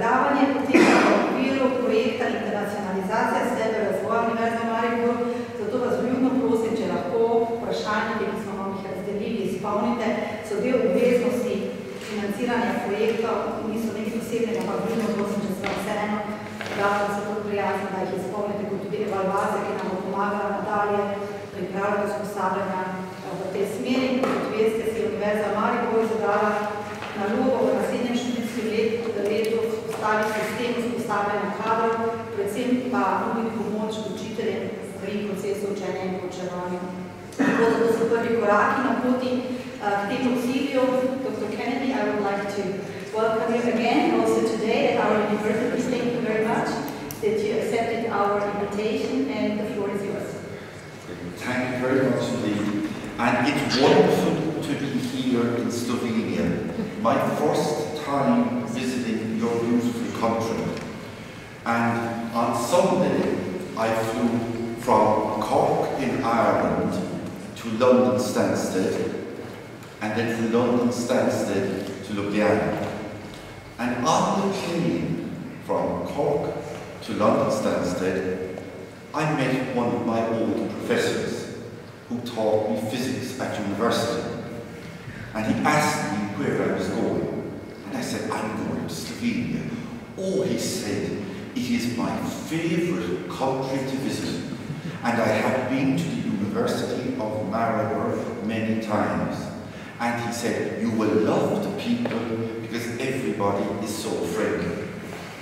Predavanje poteka v okviru projekta Internacionalizacija sebe razvoja Univerze v Mariboru, zato vas vljudno prosim, če lahko vprašanje, ki smo vam jih razdelili, izpolnite, so del obveznosti financiranja projektov, niso nekaj posebnega, ampak vljudno prosim, če se vam vseeno da se to prijazno, da jih izpolnite, kot tudi evalvacija, ki nam bo pomagala nadalje pripravljati usposabljanja v tej smeri. Kot veste, si je Univerza v Mariboru zadala nalogo v naslednjem študijskem letu vzpostaviti sistem usposabljanja kadrov, predvsem pa nuditi pomoč učiteljem pri procesu učenja in poučevanja. Tako da to so prvi koraki na poti k temu cilju. Dr. Kennedy, I would like to welcome you again also today at our university. Thank you very much that you accepted our invitation, and the floor is yours. Thank you very much indeed. And it's wonderful to be here in Slovenia. My first time visiting your beautiful country. And on Sunday I flew from Cork in Ireland to London Stansted, and then from London Stansted to Ljubljana. And on the plane from Cork to London Stansted, I met one of my old professors who taught me physics at university. And he asked me where I was going. And I said, I'm going to Slovenia. Oh, he said, it is my favorite country to visit. And I have been to the University of Maribor many times. And he said, you will love the people because everybody is so friendly.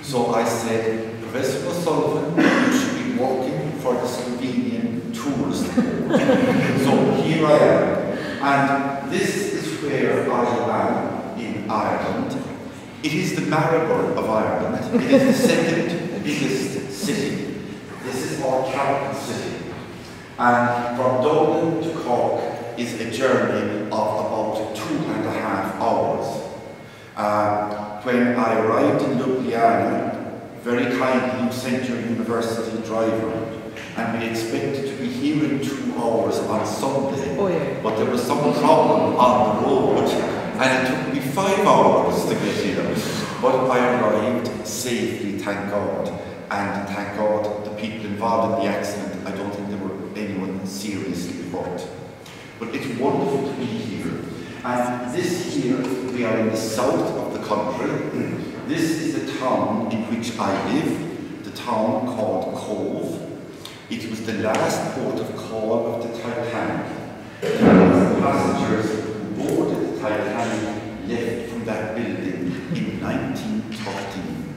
So I said, Professor O'Sullivan, you should be working for the Slovenian Tourist Board. So here I am. And this is where I am in Ireland. It is the Maribor of Ireland. It is the second biggest city. This is our capital city. And from Dublin to Cork is a journey of about 2.5 hours. When I arrived in Ljubljana, very kindly you sent your university driver, and we expected to be here in 2 hours on Sunday, but there was some problem on the road, and it took me 5 hours to get here. But I arrived safely, thank God, and thank God the people involved in the accident, I don't think there were anyone seriously hurt. But it's wonderful to be here. And this here, we are in the south of the country. This is the town in which I live, the town called Cove. It was the last port of call of the Titanic. The passengers who boarded the Titanic left from that building in 1913.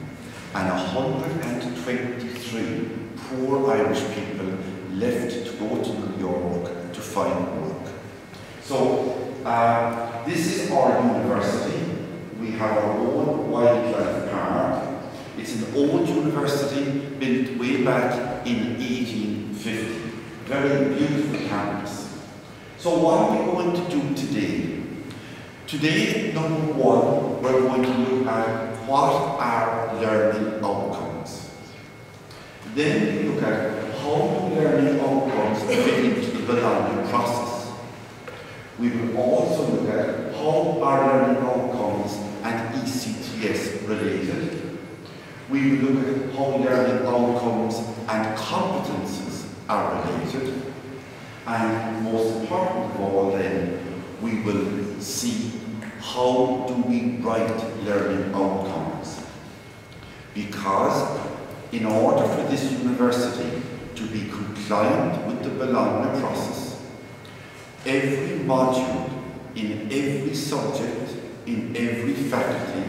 And 123 poor Irish people left to go to New York to find work. So this is our university. We have our own wildlife park. It's an old university built way back in 1850. Very beautiful campus. So what are we going to do today? Today, number one, we're going to look at what are learning outcomes. Then we look at how learning outcomes fit into the Bologna process. We will also look at how are learning outcomes and ECTS related. We will look at how learning outcomes and competences are related. And most important of all then, we will see how do we write learning outcomes. Because in order for this university to be compliant with the Bologna process, every module in every subject, in every faculty,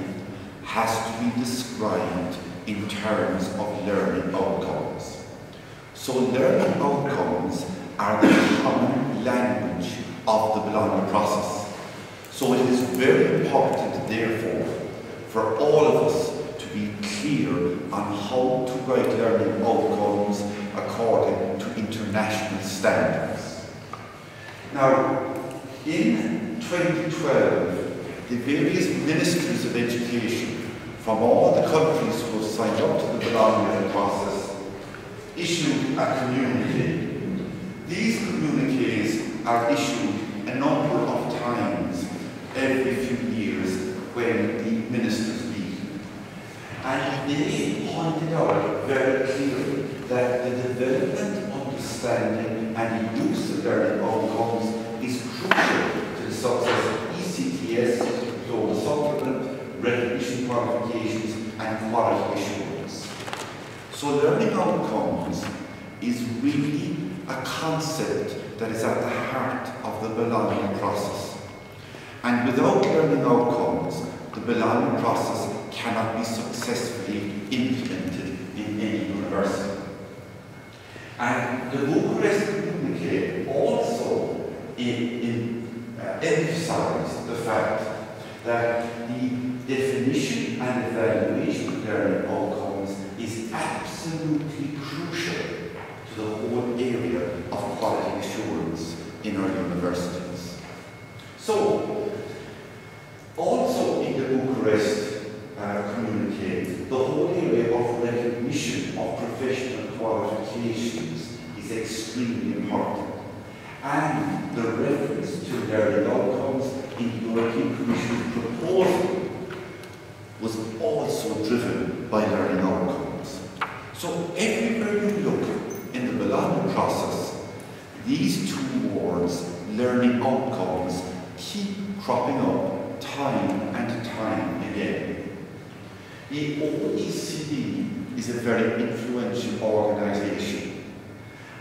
has to be described in terms of learning outcomes. So learning outcomes are the common language of the Bologna process. So it is very important, therefore, for all of us to be clear on how to write learning outcomes according to international standards. Now, in 2012, the various ministries of education from all the countries who have signed up to the Bologna process issued a communique. These communiques are issued a number of times every few years when the ministers meet. And And they pointed out very clearly that the development, understanding and the use of learning outcomes is crucial to the success of ECTS, Global Supplement, recognition qualifications and quality assurance. So learning outcomes is really a concept that is at the heart of the belonging process. And without learning outcomes, the belonging process cannot be successfully implemented in any university. And the Bucharest Communique also emphasized the fact that the definition and evaluation of learning outcomes is absolutely crucial to the whole area of quality assurance in our universities. So, also in the Bucharest Communique, the whole area of recognition of professional qualifications is extremely important. And the reference to learning outcomes in the European Commission's proposal was also driven by learning outcomes. So everywhere you look in the Bologna process, these two words, learning outcomes, keep cropping up time and time again. The OECD is a very influential organisation,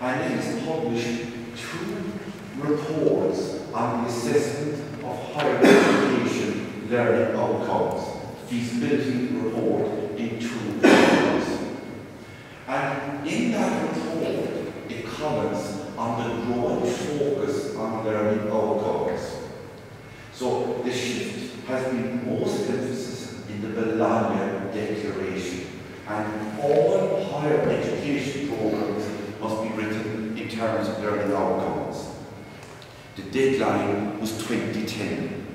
and it has published 2 reports on the assessment of higher education learning outcomes, feasibility report in 2 areas. And in that report, it comments on the growing focus on learning outcomes. So the shift has been most emphasis in the Bologna Declaration, and all higher education programs must be written in terms of learning outcomes. The deadline was 2010.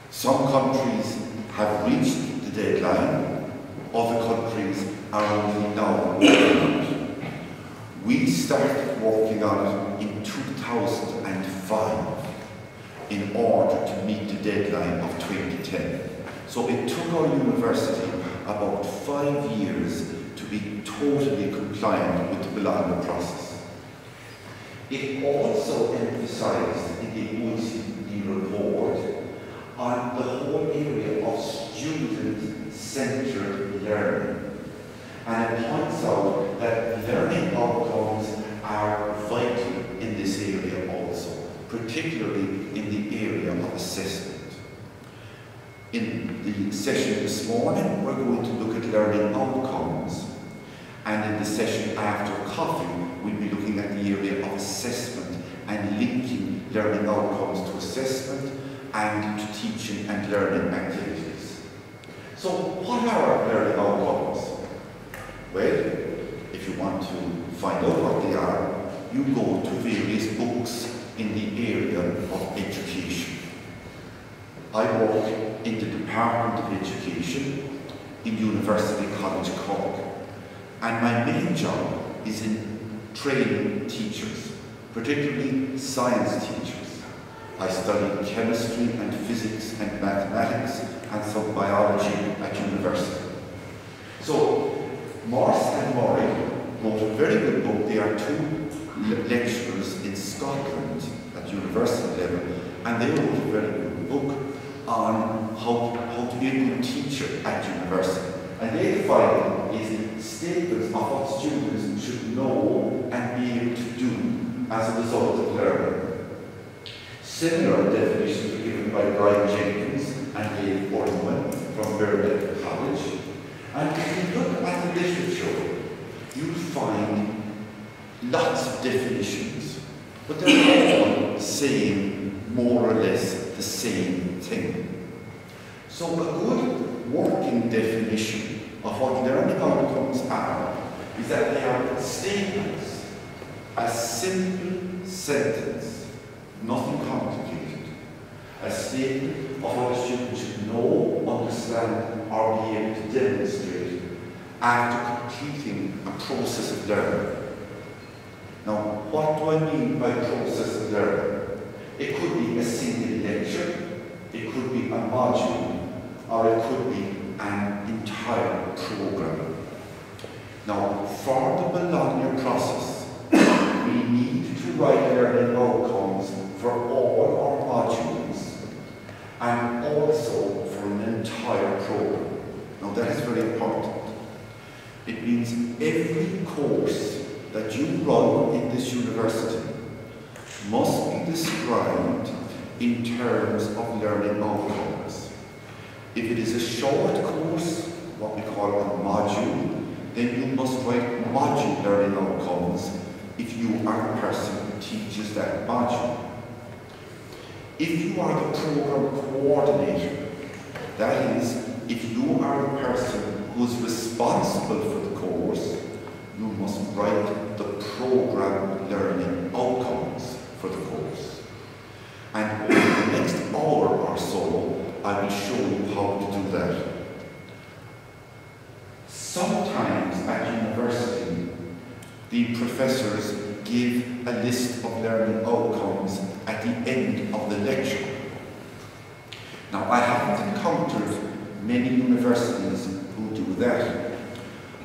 Some countries have reached the deadline, other countries are only now working on it. We started working on it in 2005 in order to meet the deadline of 2010. So it took our university about 5 years to be totally compliant with the Bologna process. It also emphasized in the OECD report on the whole area of student-centered learning. And it points out that learning outcomes are vital in this area also, particularly in the area of assessment. In the session this morning, we're going to look at learning outcomes. And in the session after coffee, we'll be looking at the area of assessment and linking learning outcomes to assessment and to teaching and learning activities. So what are learning outcomes? Well, if you want to find out what they are, you go to various books in the area of education. I work in the Department of Education in University College Cork, and my main job is in training teachers, particularly science teachers. I studied chemistry and physics and mathematics and some biology at university. So, Morris and Murray wrote a very good book. They are 2 lecturers in Scotland at university level, and they wrote a very good book on how to be a good teacher at university. And they define is statements of what students should know and be able to do as a result of learning. Similar definitions are given by Brian Jenkins and Dave Orman from Birkbeck College. And if you look at the literature, you'll find lots of definitions, but they're all saying more or less the same thing. So a good working definition of what learning outcomes are is that they are statements, a simple sentence, nothing complicated, a statement of what a student should know, understand, or be able to demonstrate after completing a process of learning. Now, what do I mean by process of learning? It could be a single lecture, it could be a module, or it could be an entire programme. Now, for the Bologna process, we need to write learning outcomes for all our modules and also for an entire programme. Now, that is very important. It means every course that you run in this university must be described in terms of learning outcomes. If it is a short course, what we call a module, then you must write module learning outcomes if you are the person who teaches that module. If you are the program coordinator, that is, if you are the person who is responsible for the course, you must write the program learning outcomes for the course. And over the next hour or so, I will show you how to do that. Sometimes at university, the professors give a list of learning outcomes at the end of the lecture. Now, I haven't encountered many universities who do that,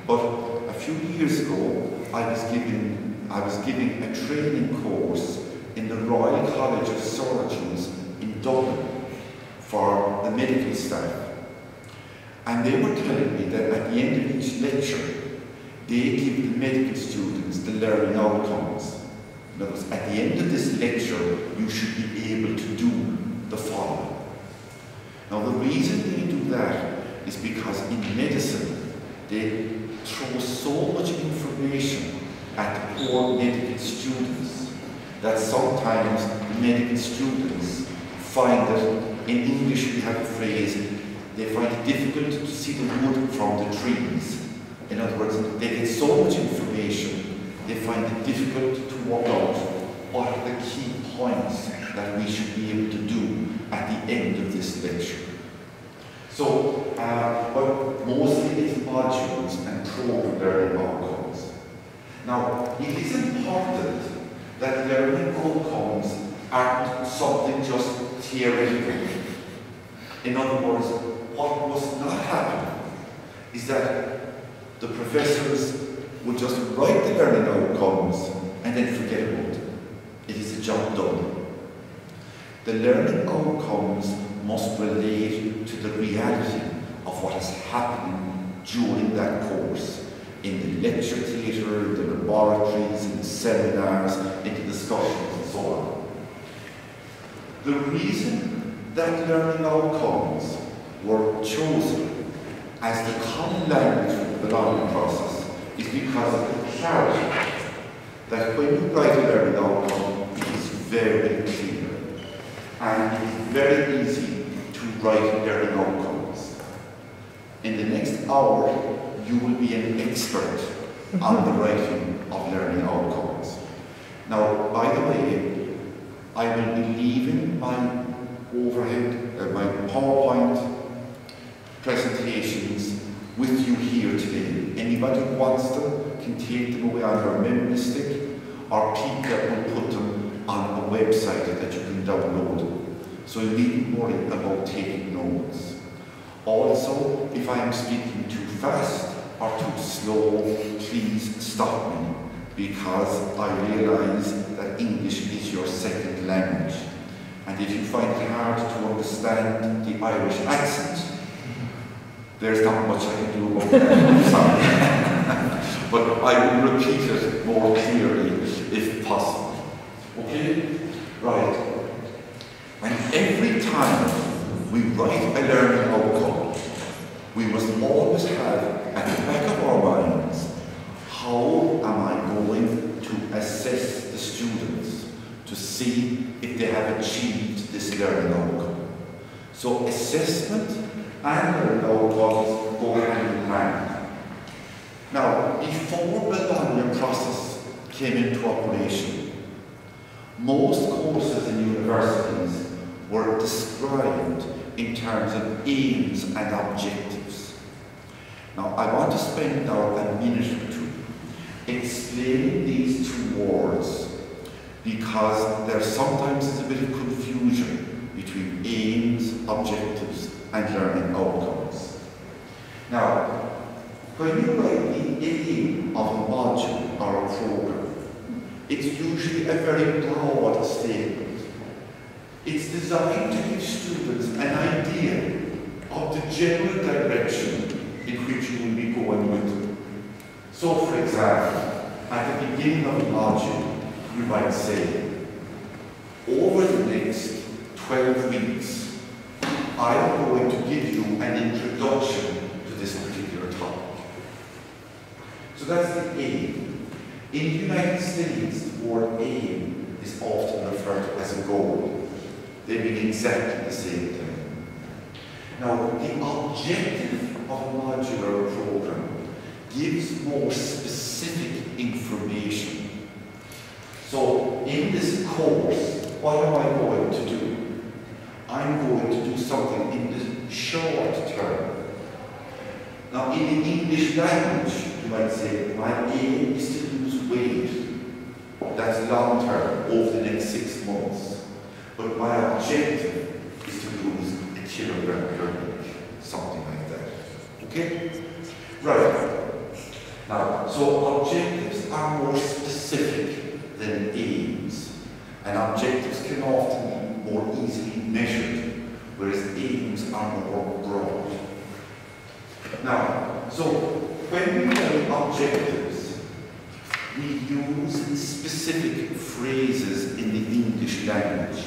but a few years ago, I was giving a training course in the Royal College of Surgeons in Dublin for the medical staff. And they were telling me that at the end of each lecture, they give the medical students the learning outcomes. In other words, at the end of this lecture, you should be able to do the following. Now, the reason they do that is because in medicine, they throw so much information at the poor medical students that sometimes the medical students find that, in English we have a phrase, they find it difficult to see the wood from the trees. In other words, they get so much information, they find it difficult to work out what are the key points that we should be able to do at the end of this lecture. So, but mostly it's modules and program learning outcomes. Now, it is important that learning outcomes aren't something just theoretical. In other words, what must not happen is that the professors will just write the learning outcomes and then forget about it. It is a job done. The learning outcomes must relate to the reality of what is happening during that course, in the lecture theatre, in the laboratories, in the seminars, in the discussions and so on. The reason that learning outcomes were chosen as the common language for the Bologna process is because of the clarity that when you write a learning outcome, it is very clear and it is very easy to write learning outcomes. In the next hour, you will be an expert on the writing of learning outcomes. Now, by the way, I will be leaving my overhead, my PowerPoint presentations with you here today. Anybody who wants them can take them away on their memory stick, or Peter will put them on a website that you can download. So you needn't worry about taking notes. Also, if I am speaking too fast or too slow, please stop me, because I realise that English is your second language. And if you find it hard to understand the Irish accent, there's not much I can do about that, I'm sorry. But I will repeat it more clearly if possible. Okay? Right. And every time we write a learning outcome, we must always have at the back of our minds, how am I going to assess the students to see if they have achieved this learning outcome? So assessment and learning outcomes go hand in hand. Now, before the Bologna process came into operation, most courses in universities were described in terms of aims and objectives. Now, I want to spend now a minute or two explaining these two words, because there sometimes is a bit of confusion between aims, objectives, and learning outcomes. When you write the aim of a module or a program, it's usually a very broad statement. It's designed to give students an idea of the general direction in which you will be going with them. So, for example, at the beginning of the module, you might say, over the next 12 weeks, I am going to give you an introduction to this particular topic. So that's the aim. In the United States, the word aim is often referred to as a goal. They mean exactly the same thing. Now, the objective of a modular program gives more specific information. So, in this course, what am I going to do? I'm going to do something in the short term. Now, in the English language, you might say, my aim is to lose weight. That's long term, over the next 6 months. But my objective is to lose a kilogram per week, something like that. Okay? Right. Now, so objectives are more specific than aims. And objectives can often be more easily measured, whereas aims are more broad. Now, so when we write objectives, we use specific phrases in the English language.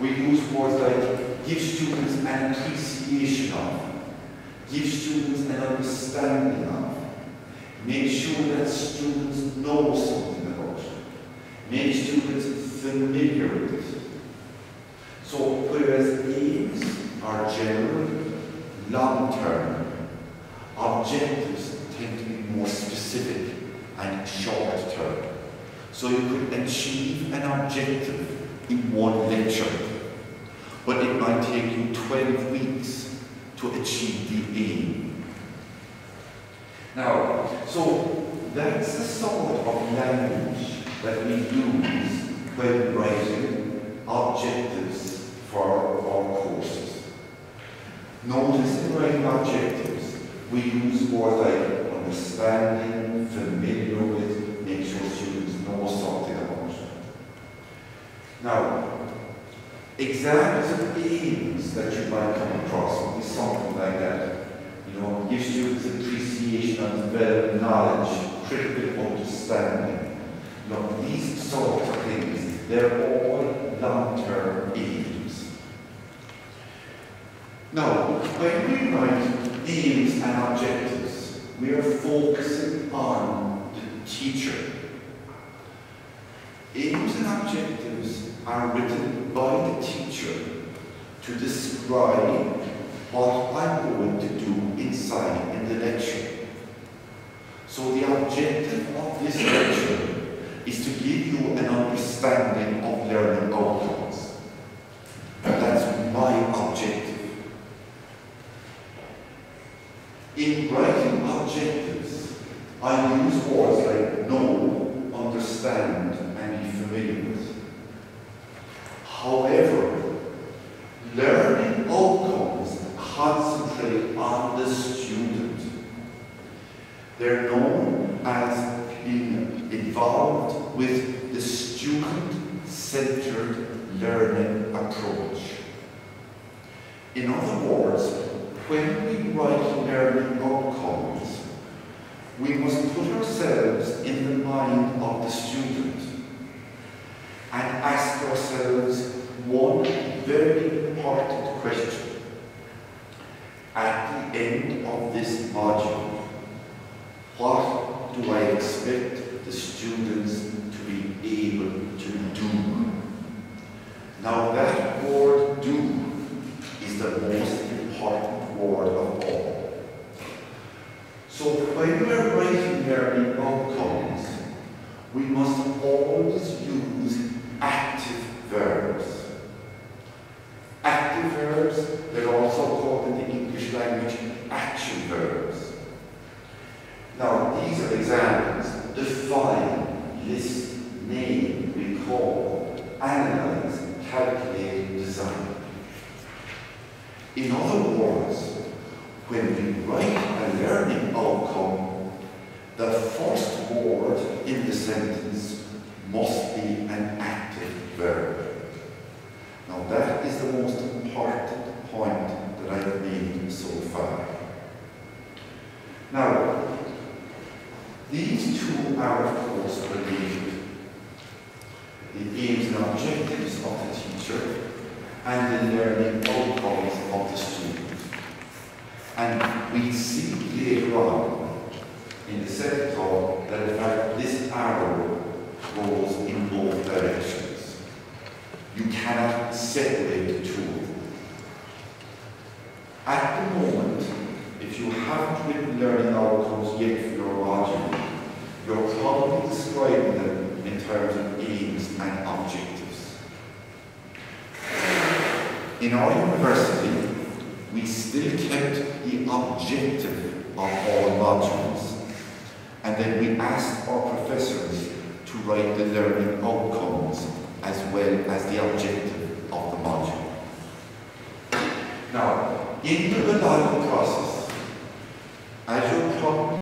We use words like give students an appreciation of, give students an understanding of, make sure that students know something about it, make students familiar with it. So whereas aims are general, long-term, objectives tend to be more specific and short-term. So you could achieve an objective in one lecture, but it might take you 12 weeks to achieve the aim. Now, so that's the sort of language that we use when writing objectives for our courses. Notice in writing objectives, we use words like understanding, familiar with, make sure students know something about it. Now, examples of aims that you might come across would be something like that. You know, give students appreciation and develop knowledge, critical understanding. You know, these sorts of things, they're all long-term aims. Now, when we write aims and objectives, we are focusing on the teacher. Aims and objectives are written by the teacher to describe what I'm going to do inside in the lecture. So the objective of this lecture is to give you an understanding of learning outcomes. And that's my objective. In writing objectives, I use words like know, understand, and be familiar with. However, learning outcomes concentrate on the student. They're known as being involved with the student-centered learning approach. In other words, when we write learning outcomes, we must put ourselves in the mind of the student and ask ourselves one very important question. At the end of this module, what do I expect the students to be able to do? Now that word do is the most important word of all. So when we're writing learning outcomes, we must always use active verbs. Active verbs, they're also called in the English language action verbs. Now these are examples: define, list, name, recall, analyze, calculate, design. In other words, when we write a learning outcome, sentence must be an active verb. Now that is the most important point that I've made so far. Now, these two are of course related. The aims and objectives of the teacher and the learning outcomes of the student. And we see later on in the second talk that in fact this arrow goes in both directions. You cannot separate the two of them. At the moment, if you haven't written learning outcomes yet for your module, you're probably describing them in terms of aims and objectives. In our university, we still kept the objective of all modules, and then we asked our professors to write the learning outcomes as well as the objective of the module. Now, in the Bologna process, as you're probably